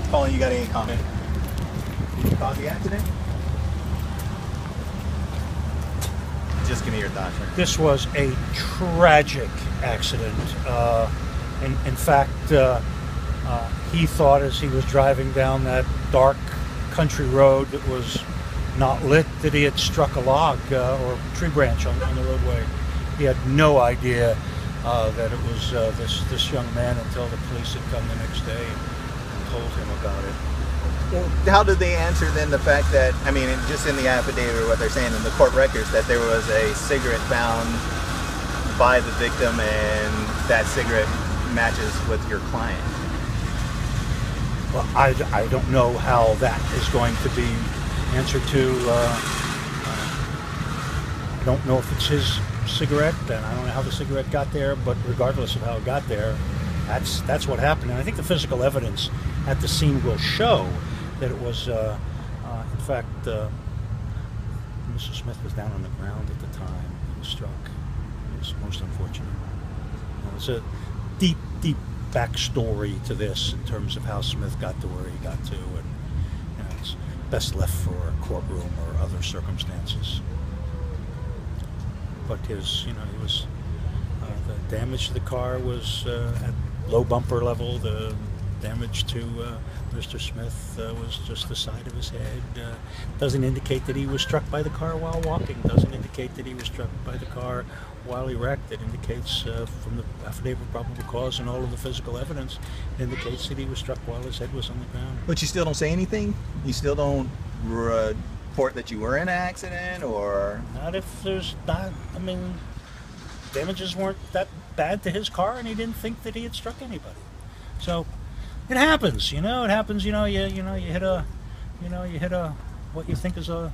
Collin, you got any comment? Did you cause the accident? Just give me your thoughts. Right? This was a tragic accident. In fact, he thought as he was driving down that dark country road that was not lit that he had struck a log or tree branch on the roadway. He had no idea that it was this young man until the police had come the next day and told him about it. Well, how did they answer then the fact that, I mean, just in the affidavit, what they're saying in the court records, that there was a cigarette found by the victim and that cigarette matches with your client? Well, I don't know how that is going to be answered to. I don't know if it's his cigarette, and I don't know how the cigarette got there, but regardless of how it got there, that's what happened. And I think the physical evidence at the scene will show that it was, in fact, Mr. Smith was down on the ground at the time he was struck. It was most unfortunate. There's a deep backstory to this in terms of how Smith got to where he got to, and it's best left for a courtroom or other circumstances. But he was the damage to the car was at low bumper level. The damage to Mr. Smith was just the side of his head. Doesn't indicate that he was struck by the car while walking. Doesn't indicate that he was struck by the car while erect. It indicates from the affidavit of probable cause and all of the physical evidence, it indicates that he was struck while his head was on the ground. But you still don't say anything? You still don't report that you were in an accident, or? Not if there's not, I mean, damages weren't that bad to his car, and he didn't think that he had struck anybody. So it happens, it happens. You hit a what you think is a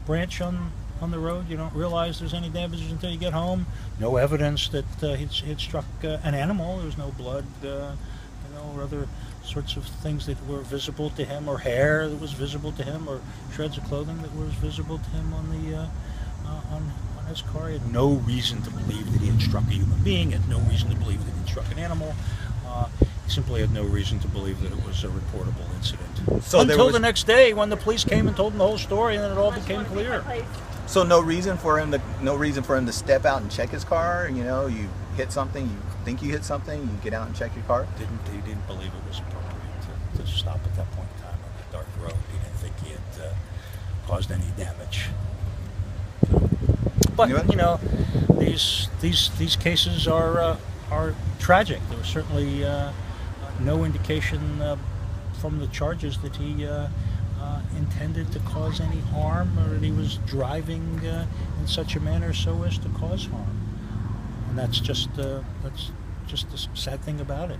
branch on the road. You don't realize there's any damage until you get home. No evidence that he'd struck an animal. There was no blood, or other sorts of things that were visible to him, or hair that was visible to him, or shreds of clothing that was visible to him on the on his car. He had no reason to believe that he had struck a human being. He had no reason to believe that he had struck an animal. He simply had no reason to believe that it was a reportable incident. So until the next day, when the police came and told him the whole story, and then it all became clear. So no reason for him to step out and check his car. You hit something, you think you hit something, you get out and check your car. He didn't believe it was appropriate to stop at that point in time on that dark road. He didn't think he had caused any damage. But these cases are tragic. There was certainly no indication from the charges that he intended to cause any harm, or that he was driving in such a manner so as to cause harm. And that's just the sad thing about it.